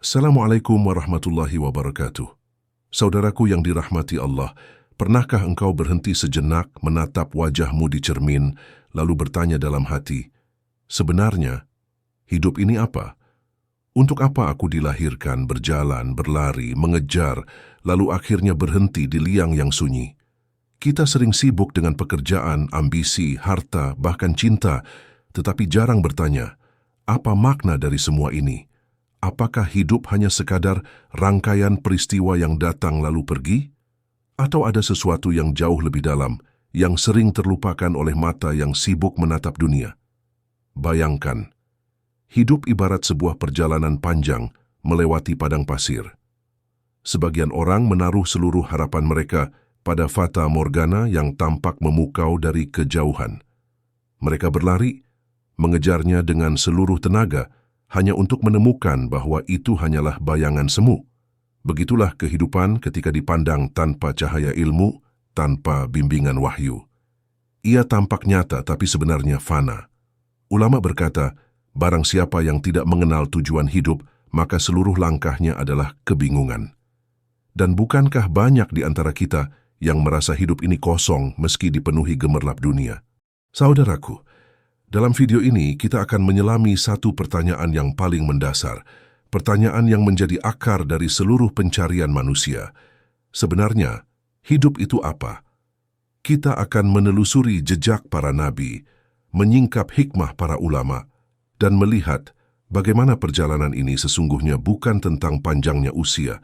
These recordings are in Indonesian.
Assalamualaikum warahmatullahi wabarakatuh. Saudaraku yang dirahmati Allah, pernahkah engkau berhenti sejenak menatap wajahmu di cermin, lalu bertanya dalam hati, sebenarnya, hidup ini apa? Untuk apa aku dilahirkan, berjalan, berlari, mengejar, lalu akhirnya berhenti di liang yang sunyi? Kita sering sibuk dengan pekerjaan, ambisi, harta, bahkan cinta, tetapi jarang bertanya, apa makna dari semua ini? Apakah hidup hanya sekadar rangkaian peristiwa yang datang lalu pergi? Atau ada sesuatu yang jauh lebih dalam, yang sering terlupakan oleh mata yang sibuk menatap dunia? Bayangkan, hidup ibarat sebuah perjalanan panjang melewati padang pasir. Sebagian orang menaruh seluruh harapan mereka pada fata morgana yang tampak memukau dari kejauhan. Mereka berlari, mengejarnya dengan seluruh tenaga, hanya untuk menemukan bahwa itu hanyalah bayangan semu. Begitulah kehidupan ketika dipandang tanpa cahaya ilmu, tanpa bimbingan wahyu. Ia tampak nyata tapi sebenarnya fana. Ulama berkata, barang siapa yang tidak mengenal tujuan hidup, maka seluruh langkahnya adalah kebingungan. Dan bukankah banyak di antara kita yang merasa hidup ini kosong meski dipenuhi gemerlap dunia? Saudaraku, dalam video ini kita akan menyelami satu pertanyaan yang paling mendasar, pertanyaan yang menjadi akar dari seluruh pencarian manusia. Sebenarnya, hidup itu apa? Kita akan menelusuri jejak para nabi, menyingkap hikmah para ulama, dan melihat bagaimana perjalanan ini sesungguhnya bukan tentang panjangnya usia,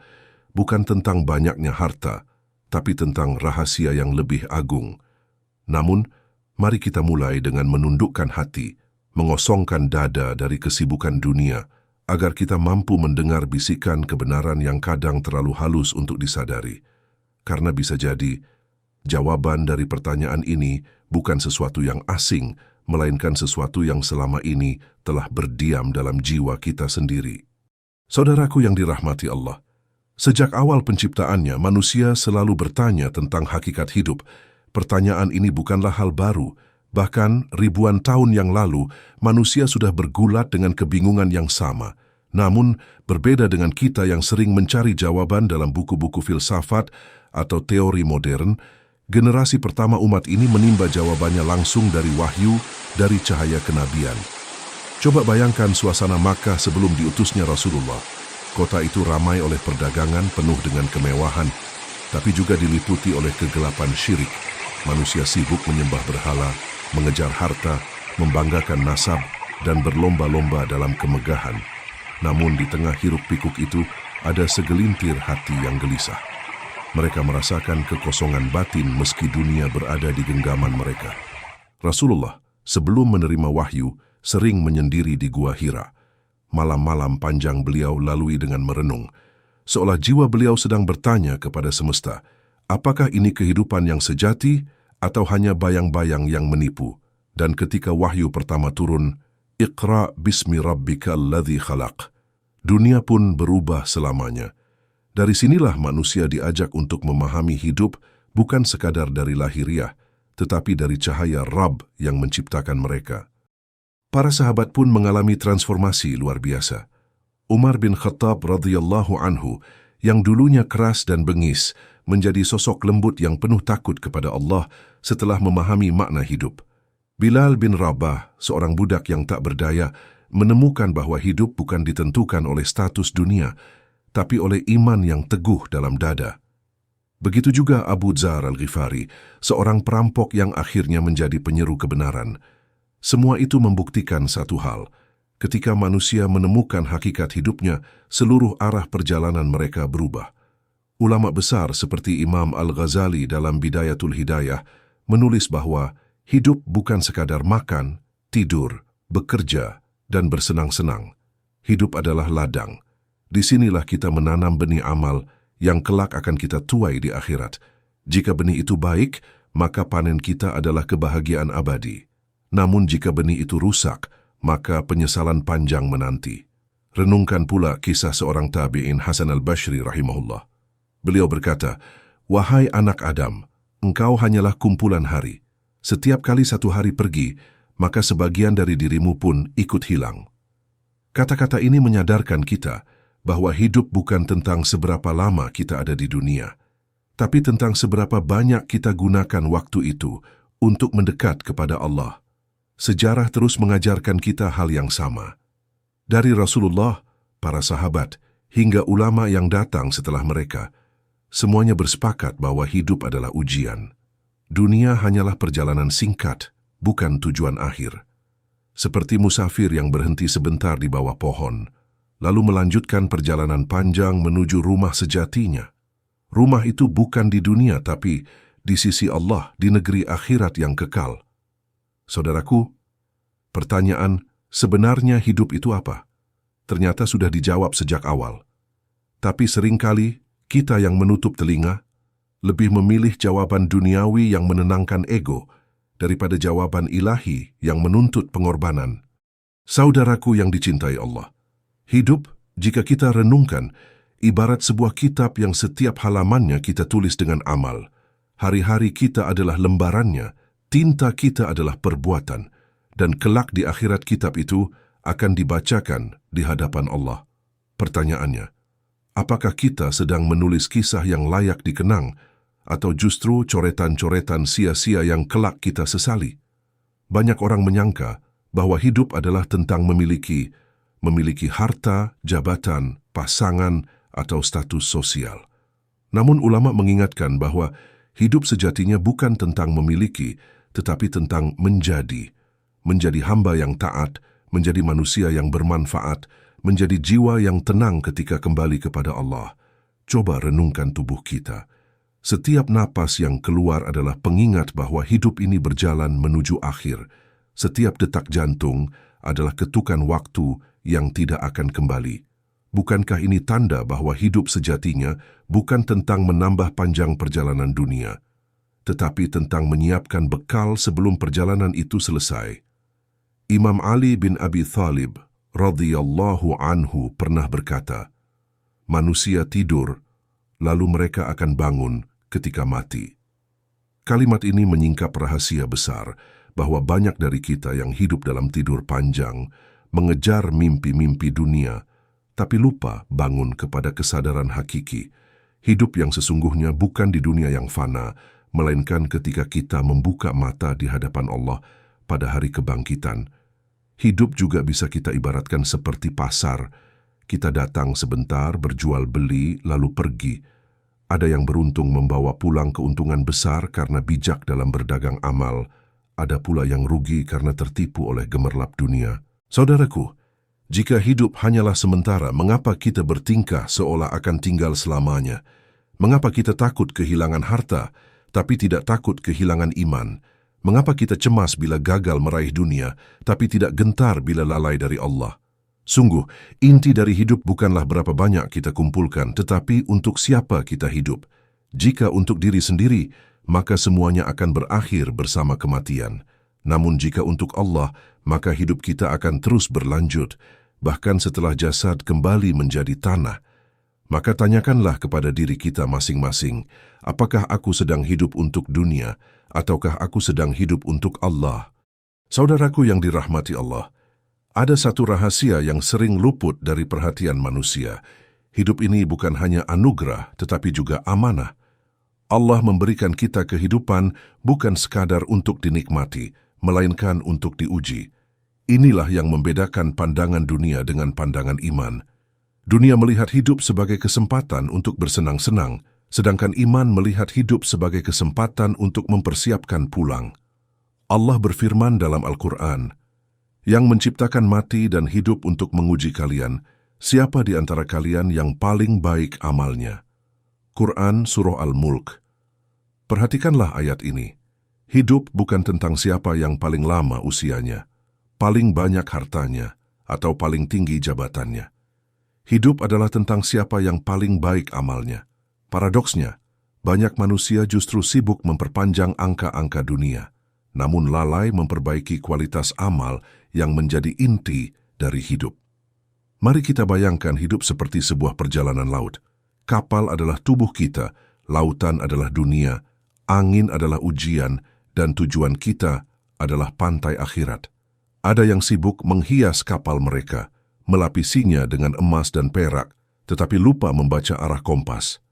bukan tentang banyaknya harta, tapi tentang rahasia yang lebih agung. Namun, mari kita mulai dengan menundukkan hati, mengosongkan dada dari kesibukan dunia, agar kita mampu mendengar bisikan kebenaran yang kadang terlalu halus untuk disadari. Karena bisa jadi, jawaban dari pertanyaan ini bukan sesuatu yang asing, melainkan sesuatu yang selama ini telah berdiam dalam jiwa kita sendiri. Saudaraku yang dirahmati Allah, sejak awal penciptaannya, manusia selalu bertanya tentang hakikat hidup. Pertanyaan ini bukanlah hal baru, bahkan ribuan tahun yang lalu manusia sudah bergulat dengan kebingungan yang sama. Namun, berbeda dengan kita yang sering mencari jawaban dalam buku-buku filsafat atau teori modern, generasi pertama umat ini menimba jawabannya langsung dari wahyu, dari cahaya kenabian. Coba bayangkan suasana Makkah sebelum diutusnya Rasulullah. Kota itu ramai oleh perdagangan penuh dengan kemewahan, tapi juga diliputi oleh kegelapan syirik. Manusia sibuk menyembah berhala, mengejar harta, membanggakan nasab, dan berlomba-lomba dalam kemegahan. Namun di tengah hiruk-pikuk itu, ada segelintir hati yang gelisah. Mereka merasakan kekosongan batin meski dunia berada di genggaman mereka. Rasulullah, sebelum menerima wahyu, sering menyendiri di Gua Hira. Malam-malam panjang beliau lalui dengan merenung, seolah jiwa beliau sedang bertanya kepada semesta, apakah ini kehidupan yang sejati atau hanya bayang-bayang yang menipu? Dan ketika wahyu pertama turun, Iqra bismi rabbikal ladzi khalaq, dunia pun berubah selamanya. Dari sinilah manusia diajak untuk memahami hidup bukan sekadar dari lahiriah, tetapi dari cahaya Rabb yang menciptakan mereka. Para sahabat pun mengalami transformasi luar biasa. Umar bin Khattab radhiyallahu anhu, yang dulunya keras dan bengis, menjadi sosok lembut yang penuh takut kepada Allah setelah memahami makna hidup. Bilal bin Rabah, seorang budak yang tak berdaya, menemukan bahwa hidup bukan ditentukan oleh status dunia, tapi oleh iman yang teguh dalam dada. Begitu juga Abu Dzar al-Ghifari, seorang perampok yang akhirnya menjadi penyeru kebenaran. Semua itu membuktikan satu hal. Ketika manusia menemukan hakikat hidupnya, seluruh arah perjalanan mereka berubah. Ulama besar seperti Imam Al-Ghazali dalam Bidayatul Hidayah menulis bahwa hidup bukan sekadar makan, tidur, bekerja, dan bersenang-senang. Hidup adalah ladang. Disinilah kita menanam benih amal yang kelak akan kita tuai di akhirat. Jika benih itu baik, maka panen kita adalah kebahagiaan abadi. Namun jika benih itu rusak, maka penyesalan panjang menanti. Renungkan pula kisah seorang tabi'in Hasan al-Bashri rahimahullah. Beliau berkata, wahai anak Adam, engkau hanyalah kumpulan hari. Setiap kali satu hari pergi, maka sebagian dari dirimu pun ikut hilang. Kata-kata ini menyadarkan kita bahwa hidup bukan tentang seberapa lama kita ada di dunia, tapi tentang seberapa banyak kita gunakan waktu itu untuk mendekat kepada Allah. Sejarah terus mengajarkan kita hal yang sama. Dari Rasulullah, para sahabat, hingga ulama yang datang setelah mereka, semuanya bersepakat bahwa hidup adalah ujian. Dunia hanyalah perjalanan singkat, bukan tujuan akhir. Seperti musafir yang berhenti sebentar di bawah pohon, lalu melanjutkan perjalanan panjang menuju rumah sejatinya. Rumah itu bukan di dunia, tapi di sisi Allah, di negeri akhirat yang kekal. Saudaraku, pertanyaan, sebenarnya hidup itu apa? Ternyata sudah dijawab sejak awal. Tapi seringkali kita yang menutup telinga lebih memilih jawaban duniawi yang menenangkan ego daripada jawaban ilahi yang menuntut pengorbanan. Saudaraku yang dicintai Allah, hidup, jika kita renungkan, ibarat sebuah kitab yang setiap halamannya kita tulis dengan amal. Hari-hari kita adalah lembarannya, tinta kita adalah perbuatan, dan kelak di akhirat kitab itu akan dibacakan di hadapan Allah. Pertanyaannya, apakah kita sedang menulis kisah yang layak dikenang, atau justru coretan-coretan sia-sia yang kelak kita sesali? Banyak orang menyangka bahwa hidup adalah tentang memiliki harta, jabatan, pasangan, atau status sosial. Namun ulama mengingatkan bahwa hidup sejatinya bukan tentang memiliki, tetapi tentang menjadi hamba yang taat, menjadi manusia yang bermanfaat, menjadi jiwa yang tenang ketika kembali kepada Allah. Coba renungkan tubuh kita. Setiap napas yang keluar adalah pengingat bahwa hidup ini berjalan menuju akhir. Setiap detak jantung adalah ketukan waktu yang tidak akan kembali. Bukankah ini tanda bahwa hidup sejatinya bukan tentang menambah panjang perjalanan dunia, tetapi tentang menyiapkan bekal sebelum perjalanan itu selesai? Imam Ali bin Abi Thalib radhiyallahu anhu pernah berkata, "Manusia tidur, lalu mereka akan bangun ketika mati." Kalimat ini menyingkap rahasia besar bahwa banyak dari kita yang hidup dalam tidur panjang, mengejar mimpi-mimpi dunia, tapi lupa bangun kepada kesadaran hakiki. Hidup yang sesungguhnya bukan di dunia yang fana, melainkan ketika kita membuka mata di hadapan Allah pada hari kebangkitan. Hidup juga bisa kita ibaratkan seperti pasar. Kita datang sebentar, berjual beli, lalu pergi. Ada yang beruntung membawa pulang keuntungan besar karena bijak dalam berdagang amal. Ada pula yang rugi karena tertipu oleh gemerlap dunia. Saudaraku, jika hidup hanyalah sementara, mengapa kita bertingkah seolah akan tinggal selamanya? Mengapa kita takut kehilangan harta, tapi tidak takut kehilangan iman? Mengapa kita cemas bila gagal meraih dunia, tapi tidak gentar bila lalai dari Allah? Sungguh, inti dari hidup bukanlah berapa banyak kita kumpulkan, tetapi untuk siapa kita hidup. Jika untuk diri sendiri, maka semuanya akan berakhir bersama kematian. Namun jika untuk Allah, maka hidup kita akan terus berlanjut, bahkan setelah jasad kembali menjadi tanah. Maka tanyakanlah kepada diri kita masing-masing, apakah aku sedang hidup untuk dunia, ataukah aku sedang hidup untuk Allah? Saudaraku yang dirahmati Allah, ada satu rahasia yang sering luput dari perhatian manusia. Hidup ini bukan hanya anugerah, tetapi juga amanah. Allah memberikan kita kehidupan bukan sekadar untuk dinikmati, melainkan untuk diuji. Inilah yang membedakan pandangan dunia dengan pandangan iman. Dunia melihat hidup sebagai kesempatan untuk bersenang-senang, sedangkan iman melihat hidup sebagai kesempatan untuk mempersiapkan pulang. Allah berfirman dalam Al-Quran, "Yang menciptakan mati dan hidup untuk menguji kalian, siapa di antara kalian yang paling baik amalnya?" Quran Surah Al-Mulk. Perhatikanlah ayat ini. Hidup bukan tentang siapa yang paling lama usianya, paling banyak hartanya, atau paling tinggi jabatannya. Hidup adalah tentang siapa yang paling baik amalnya. Paradoksnya, banyak manusia justru sibuk memperpanjang angka-angka dunia, namun lalai memperbaiki kualitas amal yang menjadi inti dari hidup. Mari kita bayangkan hidup seperti sebuah perjalanan laut. Kapal adalah tubuh kita, lautan adalah dunia, angin adalah ujian, dan tujuan kita adalah pantai akhirat. Ada yang sibuk menghias kapal mereka, melapisinya dengan emas dan perak, tetapi lupa membaca arah kompas.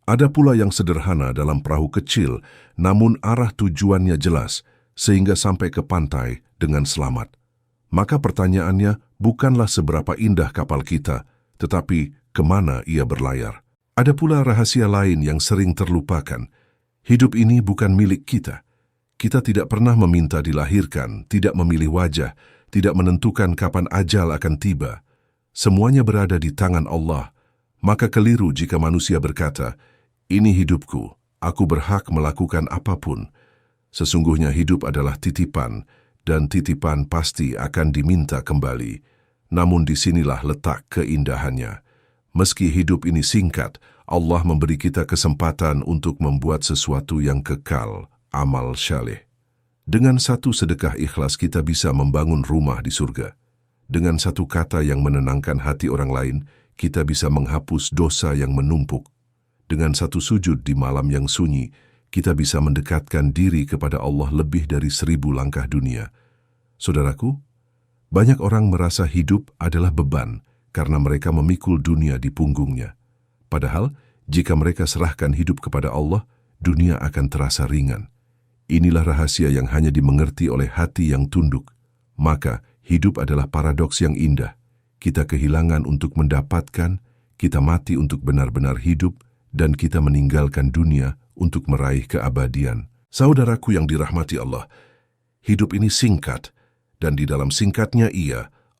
Ada pula yang sederhana dalam perahu kecil, namun arah tujuannya jelas, sehingga sampai ke pantai dengan selamat. Maka pertanyaannya bukanlah seberapa indah kapal kita, tetapi kemana ia berlayar. Ada pula rahasia lain yang sering terlupakan. Hidup ini bukan milik kita. Kita tidak pernah meminta dilahirkan, tidak memilih wajah, tidak menentukan kapan ajal akan tiba. Semuanya berada di tangan Allah. Maka keliru jika manusia berkata, "Ini hidupku, aku berhak melakukan apapun." Sesungguhnya hidup adalah titipan, dan titipan pasti akan diminta kembali. Namun disinilah letak keindahannya. Meski hidup ini singkat, Allah memberi kita kesempatan untuk membuat sesuatu yang kekal, amal syaleh. Dengan satu sedekah ikhlas kita bisa membangun rumah di surga. Dengan satu kata yang menenangkan hati orang lain, kita bisa menghapus dosa yang menumpuk. Dengan satu sujud di malam yang sunyi, kita bisa mendekatkan diri kepada Allah lebih dari 1000 langkah dunia. Saudaraku, banyak orang merasa hidup adalah beban karena mereka memikul dunia di punggungnya. Padahal, jika mereka serahkan hidup kepada Allah, dunia akan terasa ringan. Inilah rahasia yang hanya dimengerti oleh hati yang tunduk. Maka, hidup adalah paradoks yang indah. Kita kehilangan untuk mendapatkan, kita mati untuk benar-benar hidup, dan kita meninggalkan dunia untuk meraih keabadian. Saudaraku yang dirahmati Allah, hidup ini singkat, dan di dalam singkatnya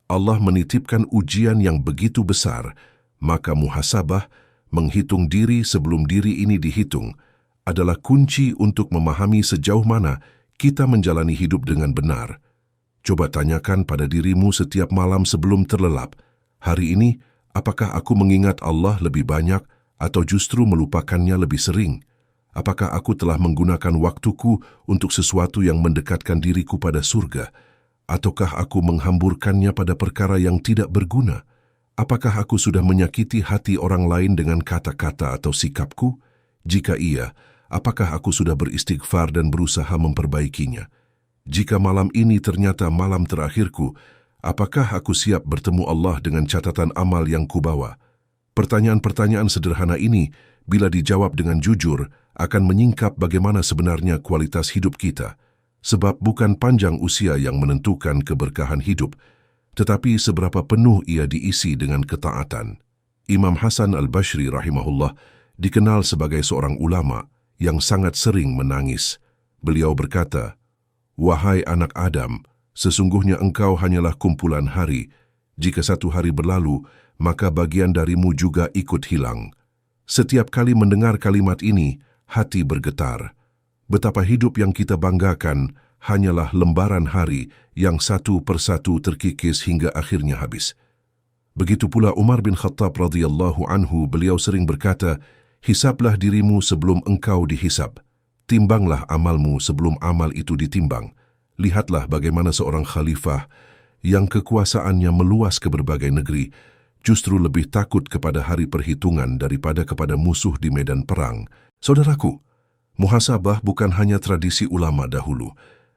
Allah menitipkan ujian yang begitu besar, maka muhasabah, menghitung diri sebelum diri ini dihitung, adalah kunci untuk memahami sejauh mana kita menjalani hidup dengan benar. Coba tanyakan pada dirimu setiap malam sebelum terlelap, hari ini, apakah aku mengingat Allah lebih banyak atau justru melupakannya lebih sering? Apakah aku telah menggunakan waktuku untuk sesuatu yang mendekatkan diriku pada surga? Ataukah aku menghamburkannya pada perkara yang tidak berguna? Apakah aku sudah menyakiti hati orang lain dengan kata-kata atau sikapku? Jika iya, apakah aku sudah beristighfar dan berusaha memperbaikinya? Jika malam ini ternyata malam terakhirku, apakah aku siap bertemu Allah dengan catatan amal yang kubawa? Pertanyaan-pertanyaan sederhana ini, bila dijawab dengan jujur, akan menyingkap bagaimana sebenarnya kualitas hidup kita. Sebab bukan panjang usia yang menentukan keberkahan hidup, tetapi seberapa penuh ia diisi dengan ketaatan. Imam Hasan al-Bashri rahimahullah dikenal sebagai seorang ulama yang sangat sering menangis. Beliau berkata, "Wahai anak Adam, sesungguhnya engkau hanyalah kumpulan hari. Jika satu hari berlalu, maka bagian darimu juga ikut hilang." Setiap kali mendengar kalimat ini, hati bergetar. Betapa hidup yang kita banggakan hanyalah lembaran hari yang satu persatu terkikis hingga akhirnya habis. Begitu pula Umar bin Khattab radhiyallahu anhu, beliau sering berkata, "Hisablah dirimu sebelum engkau dihisab. Timbanglah amalmu sebelum amal itu ditimbang." Lihatlah bagaimana seorang khalifah yang kekuasaannya meluas ke berbagai negeri, justru lebih takut kepada hari perhitungan daripada kepada musuh di medan perang. Saudaraku, muhasabah bukan hanya tradisi ulama dahulu.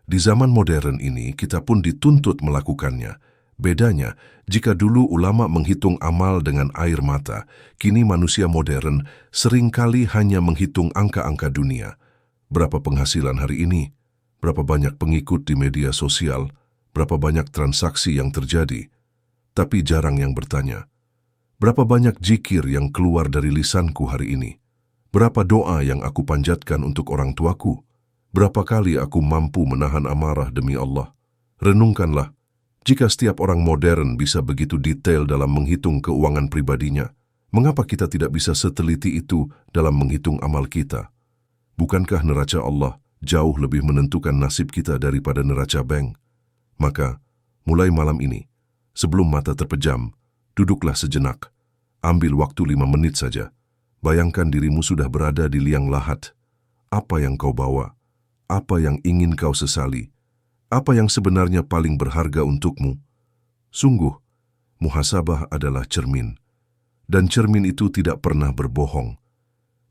Di zaman modern ini, kita pun dituntut melakukannya. Bedanya, jika dulu ulama menghitung amal dengan air mata, kini manusia modern seringkali hanya menghitung angka-angka dunia. Berapa penghasilan hari ini? Berapa banyak pengikut di media sosial? Berapa banyak transaksi yang terjadi? Tapi jarang yang bertanya, berapa banyak zikir yang keluar dari lisanku hari ini? Berapa doa yang aku panjatkan untuk orang tuaku? Berapa kali aku mampu menahan amarah demi Allah? Renungkanlah, jika setiap orang modern bisa begitu detail dalam menghitung keuangan pribadinya, mengapa kita tidak bisa seteliti itu dalam menghitung amal kita? Bukankah neraca Allah jauh lebih menentukan nasib kita daripada neraca bank? Maka, mulai malam ini, sebelum mata terpejam, duduklah sejenak, ambil waktu 5 menit saja. Bayangkan dirimu sudah berada di liang lahat. Apa yang kau bawa? Apa yang ingin kau sesali? Apa yang sebenarnya paling berharga untukmu? Sungguh, muhasabah adalah cermin. Dan cermin itu tidak pernah berbohong.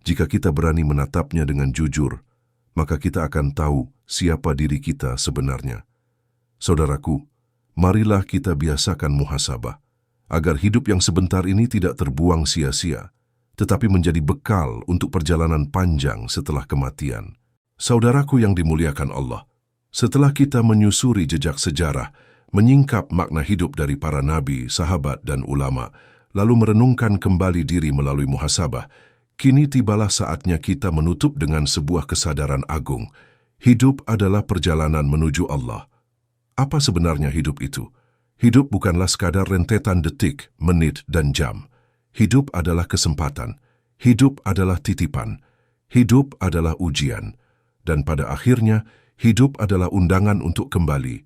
Jika kita berani menatapnya dengan jujur, maka kita akan tahu siapa diri kita sebenarnya. Saudaraku, marilah kita biasakan muhasabah. agar hidup yang sebentar ini tidak terbuang sia-sia, tetapi menjadi bekal untuk perjalanan panjang setelah kematian. Saudaraku yang dimuliakan Allah, setelah kita menyusuri jejak sejarah, menyingkap makna hidup dari para nabi, sahabat, dan ulama, lalu merenungkan kembali diri melalui muhasabah, kini tibalah saatnya kita menutup dengan sebuah kesadaran agung. Hidup adalah perjalanan menuju Allah. Apa sebenarnya hidup itu? Hidup bukanlah sekadar rentetan detik, menit, dan jam. Hidup adalah kesempatan. Hidup adalah titipan. Hidup adalah ujian. Dan pada akhirnya, hidup adalah undangan untuk kembali.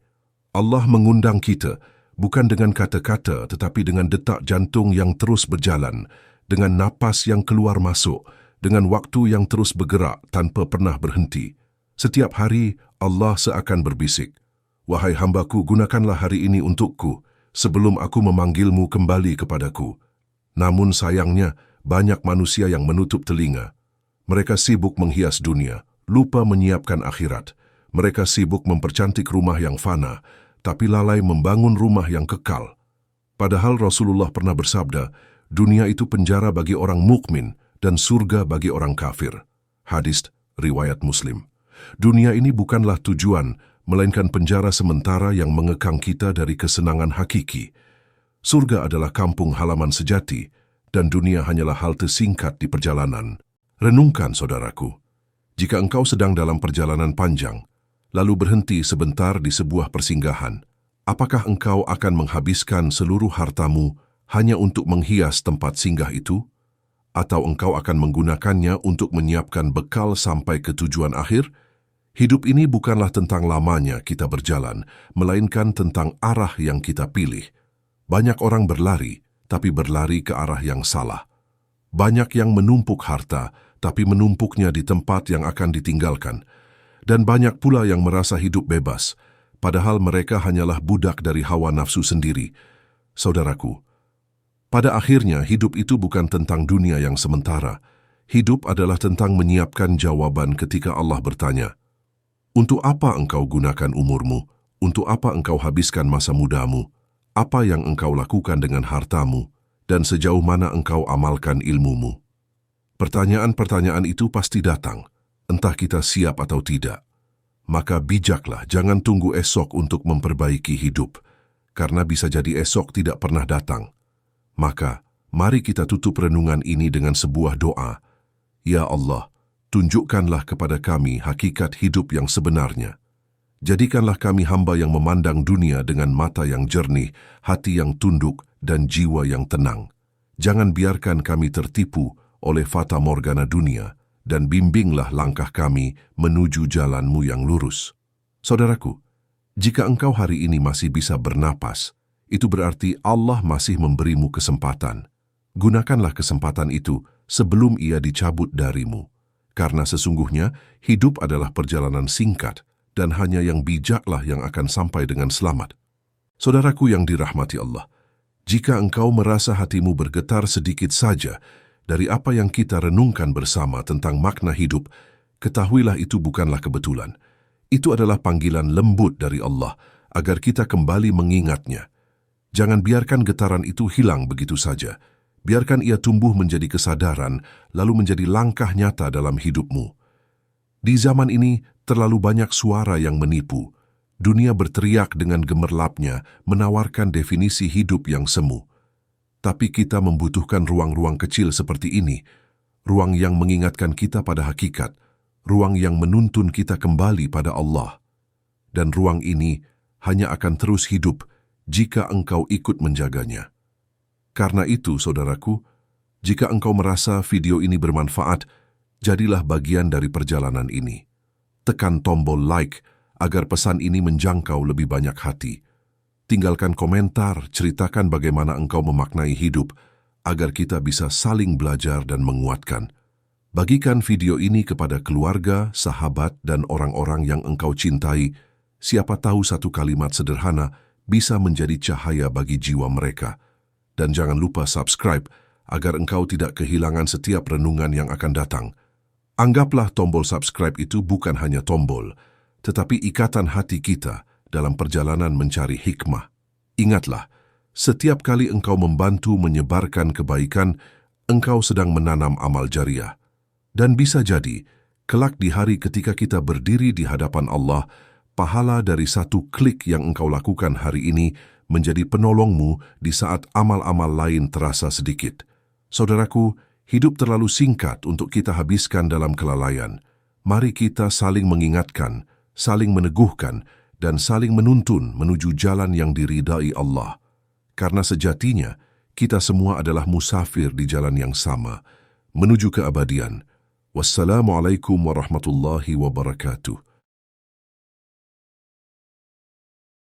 Allah mengundang kita, bukan dengan kata-kata, tetapi dengan detak jantung yang terus berjalan, dengan napas yang keluar masuk, dengan waktu yang terus bergerak tanpa pernah berhenti. Setiap hari, Allah seakan berbisik, "Wahai hambaku, gunakanlah hari ini untukku, sebelum aku memanggilmu kembali kepadaku." Namun sayangnya, banyak manusia yang menutup telinga. Mereka sibuk menghias dunia, lupa menyiapkan akhirat. Mereka sibuk mempercantik rumah yang fana, tapi lalai membangun rumah yang kekal. Padahal Rasulullah pernah bersabda, dunia itu penjara bagi orang mukmin dan surga bagi orang kafir. Hadis riwayat Muslim. Dunia ini bukanlah tujuan, melainkan penjara sementara yang mengekang kita dari kesenangan hakiki. Surga adalah kampung halaman sejati, dan dunia hanyalah halte singkat di perjalanan. Renungkan, saudaraku. Jika engkau sedang dalam perjalanan panjang, lalu berhenti sebentar di sebuah persinggahan, apakah engkau akan menghabiskan seluruh hartamu hanya untuk menghias tempat singgah itu? Atau engkau akan menggunakannya untuk menyiapkan bekal sampai ke tujuan akhir? Hidup ini bukanlah tentang lamanya kita berjalan, melainkan tentang arah yang kita pilih. Banyak orang berlari, tapi berlari ke arah yang salah. Banyak yang menumpuk harta, tapi menumpuknya di tempat yang akan ditinggalkan. Dan banyak pula yang merasa hidup bebas, padahal mereka hanyalah budak dari hawa nafsu sendiri. Saudaraku, pada akhirnya hidup itu bukan tentang dunia yang sementara. Hidup adalah tentang menyiapkan jawaban ketika Allah bertanya, "Untuk apa engkau gunakan umurmu? Untuk apa engkau habiskan masa mudamu? Apa yang engkau lakukan dengan hartamu? Dan sejauh mana engkau amalkan ilmumu?" Pertanyaan-pertanyaan itu pasti datang, entah kita siap atau tidak. Maka bijaklah, jangan tunggu esok untuk memperbaiki hidup, karena bisa jadi esok tidak pernah datang. Maka, mari kita tutup renungan ini dengan sebuah doa. Ya Allah, tunjukkanlah kepada kami hakikat hidup yang sebenarnya. Jadikanlah kami hamba yang memandang dunia dengan mata yang jernih, hati yang tunduk, dan jiwa yang tenang. Jangan biarkan kami tertipu oleh fata morgana dunia, dan bimbinglah langkah kami menuju jalan-Mu yang lurus. Saudaraku, jika engkau hari ini masih bisa bernapas, itu berarti Allah masih memberimu kesempatan. Gunakanlah kesempatan itu sebelum ia dicabut darimu. Karena sesungguhnya hidup adalah perjalanan singkat dan hanya yang bijaklah yang akan sampai dengan selamat. Saudaraku yang dirahmati Allah, jika engkau merasa hatimu bergetar sedikit saja dari apa yang kita renungkan bersama tentang makna hidup, ketahuilah itu bukanlah kebetulan. Itu adalah panggilan lembut dari Allah agar kita kembali mengingatnya. Jangan biarkan getaran itu hilang begitu saja. Biarkan ia tumbuh menjadi kesadaran, lalu menjadi langkah nyata dalam hidupmu. Di zaman ini, terlalu banyak suara yang menipu. Dunia berteriak dengan gemerlapnya, menawarkan definisi hidup yang semu. Tapi kita membutuhkan ruang-ruang kecil seperti ini, ruang yang mengingatkan kita pada hakikat, ruang yang menuntun kita kembali pada Allah. Dan ruang ini hanya akan terus hidup jika engkau ikut menjaganya. Karena itu, saudaraku, jika engkau merasa video ini bermanfaat, jadilah bagian dari perjalanan ini. Tekan tombol like agar pesan ini menjangkau lebih banyak hati. Tinggalkan komentar, ceritakan bagaimana engkau memaknai hidup, agar kita bisa saling belajar dan menguatkan. Bagikan video ini kepada keluarga, sahabat, dan orang-orang yang engkau cintai. Siapa tahu satu kalimat sederhana bisa menjadi cahaya bagi jiwa mereka. Dan jangan lupa subscribe, agar engkau tidak kehilangan setiap renungan yang akan datang. Anggaplah tombol subscribe itu bukan hanya tombol, tetapi ikatan hati kita dalam perjalanan mencari hikmah. Ingatlah, Setiap kali engkau membantu menyebarkan kebaikan, engkau sedang menanam amal jariah. Dan bisa jadi, kelak di hari ketika kita berdiri di hadapan Allah, pahala dari satu klik yang engkau lakukan hari ini menjadi penolongmu di saat amal-amal lain terasa sedikit. Saudaraku, hidup terlalu singkat untuk kita habiskan dalam kelalaian. Mari kita saling mengingatkan, saling meneguhkan, dan saling menuntun menuju jalan yang diridai Allah. Karena sejatinya, kita semua adalah musafir di jalan yang sama, menuju keabadian. Wassalamualaikum warahmatullahi wabarakatuh.